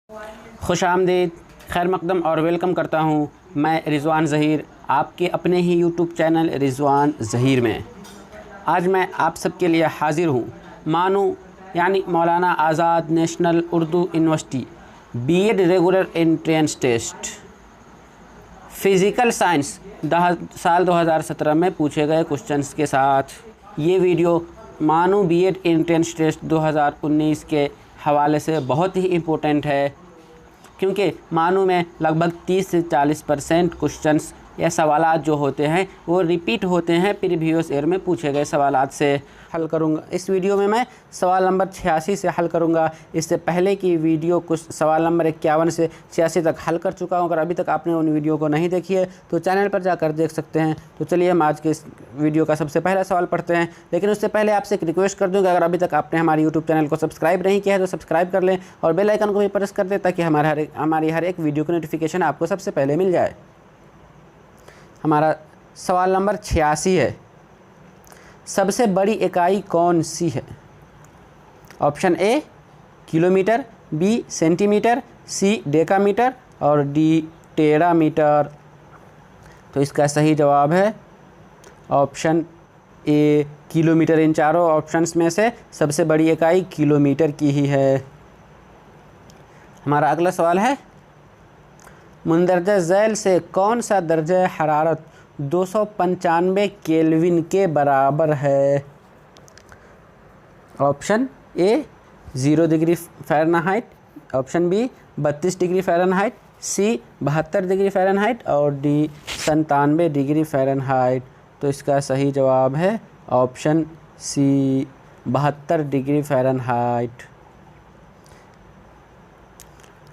खुश आमदीद, खैर मकदम और वेलकम करता हूँ मैं रिज़वान ज़हीर आपके अपने ही यूट्यूब चैनल रिज़वान ज़हीर में। आज मैं आप सबके लिए हाज़िर हूँ मानू यानी Maulana Azad national Urdu university B Ed regular entrance test physical science साल 2017 में पूछे गए क्वेश्चंस के साथ। ये वीडियो मानू बीएड एंट्रेंस टेस्ट 2019 के हवाले से बहुत ही इम्पोर्टेंट है, क्योंकि मानू में लगभग 30 से 40% क्वेश्चंस या सवालात जो होते हैं वो रिपीट होते हैं प्रीवियस ईयर में पूछे गए सवालात से हल करूँगा। इस वीडियो में मैं सवाल नंबर 86 से हल करूँगा। इससे पहले की वीडियो कुछ सवाल नंबर 51 से 86 तक हल कर चुका हूँ। अगर अभी तक आपने उन वीडियो को नहीं देखी है तो चैनल पर जाकर देख सकते हैं। तो चलिए हम आज के इस वीडियो का सबसे पहला सवाल पढ़ते हैं, लेकिन उससे पहले आपसे एक रिक्वेस्ट कर दूँ कि अगर अभी तक आपने हमारे यूट्यूब चैनल को सब्सक्राइब नहीं किया है तो सब्सक्राइब कर लें और बेल आइकन को भी प्रेस कर दें ताकि हमारी हर एक वीडियो की नोटिफिकेशन आपको सबसे पहले मिल जाए। हमारा सवाल नंबर 86 है, सबसे बड़ी इकाई कौन सी है? Option A kilometre, B centimetre, C decametre और डी टेरामीटर। तो इसका सही जवाब है ऑप्शन ए किलोमीटर। इन चारों ऑप्शंस में से सबसे बड़ी इकाई किलोमीटर की ही है। हमारा अगला सवाल है, मुंदरजा झैल से कौन सा दर्जा हरारत 295 केल्विन के बराबर है? Option A 0 degree Fahrenheit, option B 32 degree Fahrenheit, C 72 degree Fahrenheit और डी 97 डिग्री फ़ारेनहाइट। तो इसका सही जवाब है ऑप्शन सी 72 डिग्री फ़ारेनहाइट।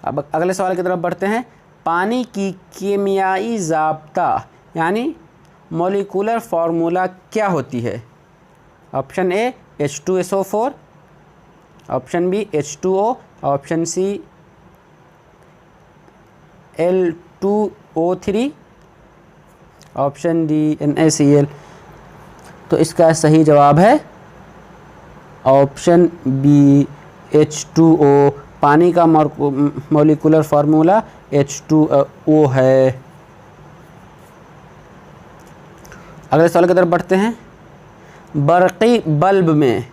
अब अगले सवाल की तरफ बढ़ते हैं। पानी की कीमियाई ज़ाब्ता यानी मॉलिक्यूलर फार्मूला क्या होती है? Option A H2SO4, option B H2O, option C L2O3, option D NaCl। तो इसका सही जवाब है ऑप्शन बी H2O। पानी का मॉलिक्यूलर फार्मूला H2O है। अगले सवाल की तरफ बढ़ते हैं। बरक़ी बल्ब में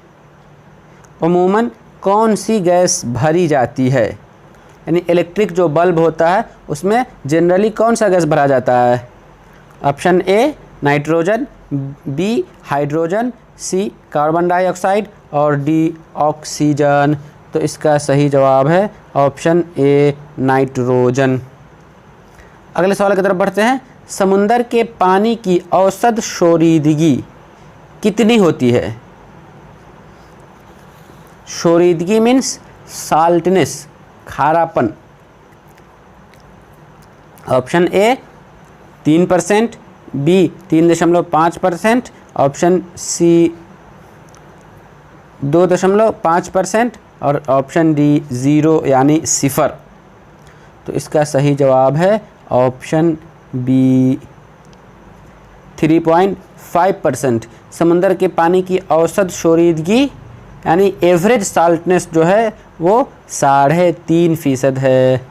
अमूमन कौन सी गैस भरी जाती है? यानी इलेक्ट्रिक जो बल्ब होता है उसमें जनरली कौन सा गैस भरा जाता है? Option A nitrogen, B hydrogen, C carbon dioxide और डी ऑक्सीजन। तो इसका सही जवाब है ऑप्शन ए नाइट्रोजन। अगले सवाल की तरफ बढ़ते हैं। समुंदर के पानी की औसत शोरीदगी कितनी होती है? शोरीदगी मीन्स साल्टनेस, खारापन। Option A 3%, B 3.5%, option C 2.5% और ऑप्शन डी 0 यानी 0। तो इसका सही जवाब है ऑप्शन बी 3.5%। समुंदर के पानी की औसत शोरीदगी यानी एवरेज साल्टनेस जो है वो 3.5% है।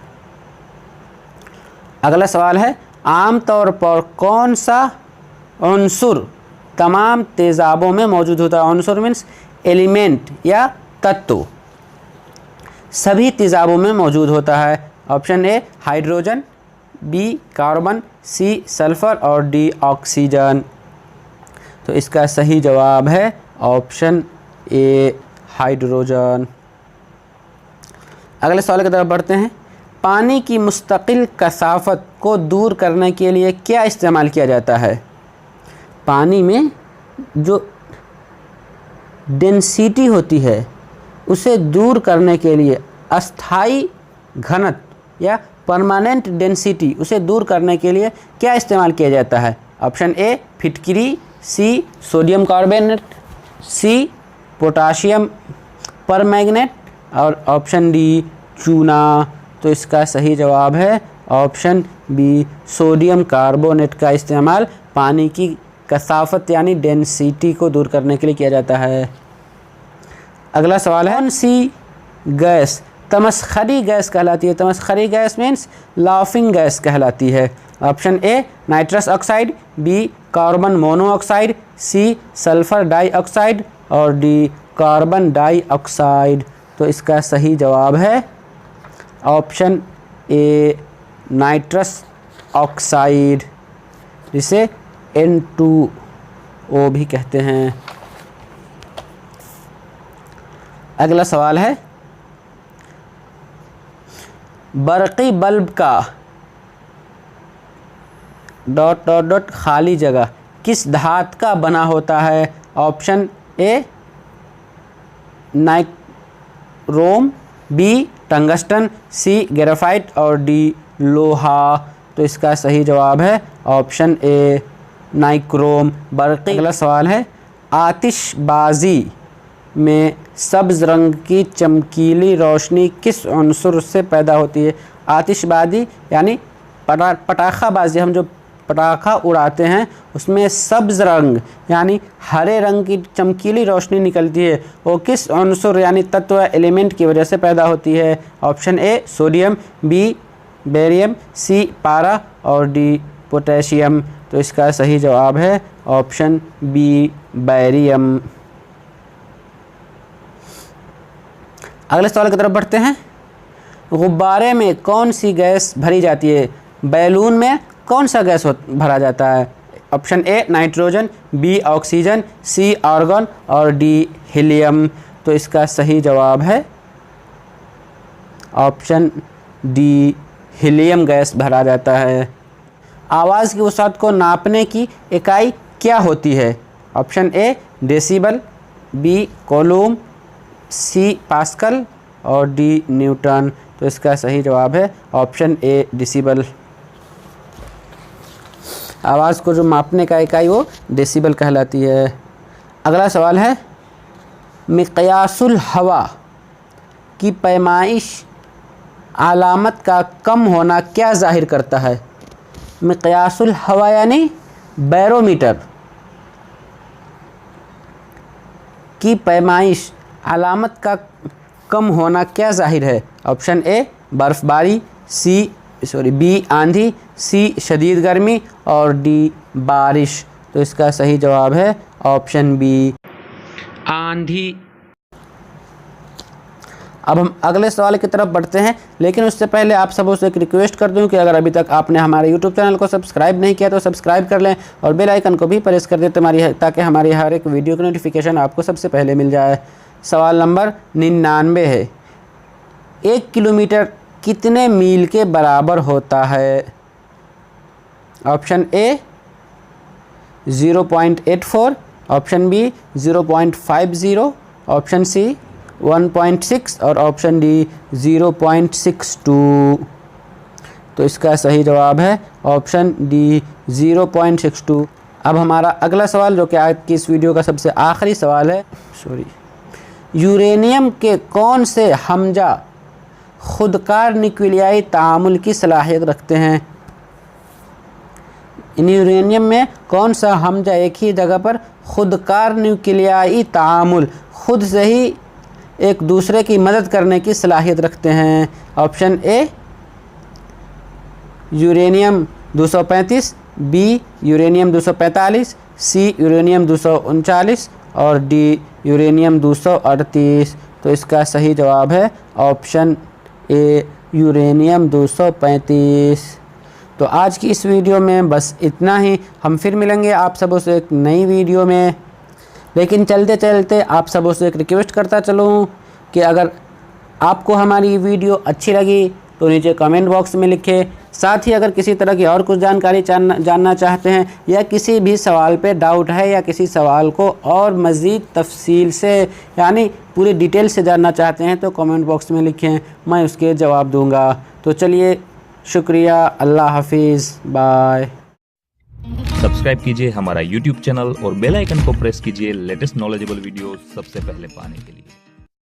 अगला सवाल है, आमतौर पर कौन सा उन्सुर तमाम तेज़ाबों में मौजूद होता है? उन्सुर मीन्स एलिमेंट या तत्व, सभी तेज़ाबों में मौजूद होता है। Option A hydrogen, B carbon, C sulphur और डी ऑक्सीजन। तो इसका सही जवाब है ऑप्शन ए हाइड्रोजन। अगले सवाल की तरफ बढ़ते हैं। पानी की मुस्तकिल कसाफत को दूर करने के लिए क्या इस्तेमाल किया जाता है? पानी में जो डेंसिटी होती है उसे दूर करने के लिए अस्थाई घनत्व या परमानेंट डेंसिटी उसे दूर करने के लिए क्या इस्तेमाल किया जाता है? ऑप्शन ए फिटकिरी, C sodium carbonate, C potassium permanganate और ऑप्शन डी चूना। तो इसका सही जवाब है ऑप्शन बी सोडियम कार्बोनेट का इस्तेमाल पानी की कसाफत यानी डेंसिटी को दूर करने के लिए किया जाता है। अगला सवाल है, कौन सी गैस तमस्खरी गैस कहलाती है। तमस्खरी गैस मीन्स लाफिंग गैस कहलाती है। Option A nitrous oxide, B carbon monoxide, C sulphur dioxide और डी कार्बन डाइऑक्साइड। तो इसका सही जवाब है ऑप्शन ए नाइट्रस ऑक्साइड, जिसे N2O भी कहते हैं। अगला सवाल है, बरक़ी बल्ब का डॉट डॉट डॉट खाली जगह किस धातु का बना होता है? Option A nichrome, B tungsten, C graphite और डी लोहा। तो इसका सही जवाब है ऑप्शन ए नाइक्रोम, बरक़ी। अगला सवाल है, आतिशबाजी में सब्ज़ रंग की चमकीली रोशनी किस उनसुर से पैदा होती है? आतिशबाजी यानी पटाखाबाजी, हम जो पटाखा उड़ाते हैं उसमें सब्ज़ रंग यानी हरे रंग की चमकीली रोशनी निकलती है, वो किस उनसुर यानी तत्व एलिमेंट की वजह से पैदा होती है? Option A sodium, B barium, C पारा और डी पोटेशियम। तो इसका सही जवाब है ऑप्शन बी बेरियम। अगले सवाल की तरफ बढ़ते हैं। गुब्बारे में कौन सी गैस भरी जाती है? बैलून में कौन सा गैस भरा जाता है? Option A nitrogen, B oxygen, C argon और डी हीलियम। तो इसका सही जवाब है ऑप्शन डी हीलियम गैस भरा जाता है। आवाज़ की वसात को नापने की इकाई क्या होती है? Option A decibel, B coulomb, C pascal और डी न्यूटन। तो इसका सही जवाब है ऑप्शन ए डेसिबल। आवाज़ को जो मापने का इकाई वो डेसिबल कहलाती है। अगला सवाल है, मिक़यासुल हवा की पैमाइश अलामत का कम होना क्या ज़ाहिर करता है? मिक़यासुल हवा यानी बैरोमीटर की पैमाइश अलामत का कम होना क्या ज़ाहिर है? ऑप्शन ए बर्फ़बारी, बी आंधी, सी शदीद गर्मी और डी बारिश। तो इसका सही जवाब है ऑप्शन बी आंधी। अब हम अगले सवाल की तरफ बढ़ते हैं, लेकिन उससे पहले आप सबों से एक रिक्वेस्ट कर दूं कि अगर अभी तक आपने हमारे YouTube चैनल को सब्सक्राइब नहीं किया तो सब्सक्राइब कर लें और बेल आइकन को भी प्रेस कर दें ताकि हमारी हर एक वीडियो की नोटिफिकेशन आपको सबसे पहले मिल जाए। सवाल नंबर 99 है, 1 किलोमीटर कितने मील के बराबर होता है? Option A 0.84, option B 0.50, option C 1.6 और ऑप्शन डी 0.62। तो इसका सही जवाब है ऑप्शन डी 0.62। अब हमारा अगला सवाल, जो कि आज की इस वीडियो का सबसे आखिरी सवाल है, यूरेनियम के कौन से हमजा खुदकार न्यूक्लियाई तामुल की सलाहियत रखते हैं? इन यूरेनियम में कौन सा हमजा एक ही जगह पर खुदकार न्यूक्लियाई तामुल, खुद से ही एक दूसरे की मदद करने की सलाहियत रखते हैं? Option A uranium 235, B uranium 245, C uranium 239 और डी यूरेनियम 238। तो इसका सही जवाब है ऑप्शन ए यूरेनियम 235। तो आज की इस वीडियो में बस इतना ही। हम फिर मिलेंगे आप सबों से एक नई वीडियो में, लेकिन चलते चलते आप सबों से एक रिक्वेस्ट करता चलूँ कि अगर आपको हमारी वीडियो अच्छी लगी तो नीचे कमेंट बॉक्स में लिखें। साथ ही अगर किसी तरह की और कुछ जानकारी जानना चाहते हैं या किसी भी सवाल पे डाउट है या किसी सवाल को और मज़ीद तफसील से यानी पूरी डिटेल से जानना चाहते हैं तो कमेंट बॉक्स में लिखें, मैं उसके जवाब दूंगा। तो चलिए, शुक्रिया, अल्लाह हाफिज़, बाय। सब्सक्राइब कीजिए हमारा YouTube चैनल और बेल आइकन को प्रेस कीजिए लेटेस्ट नॉलेजेबल वीडियो सबसे पहले पाने के लिए।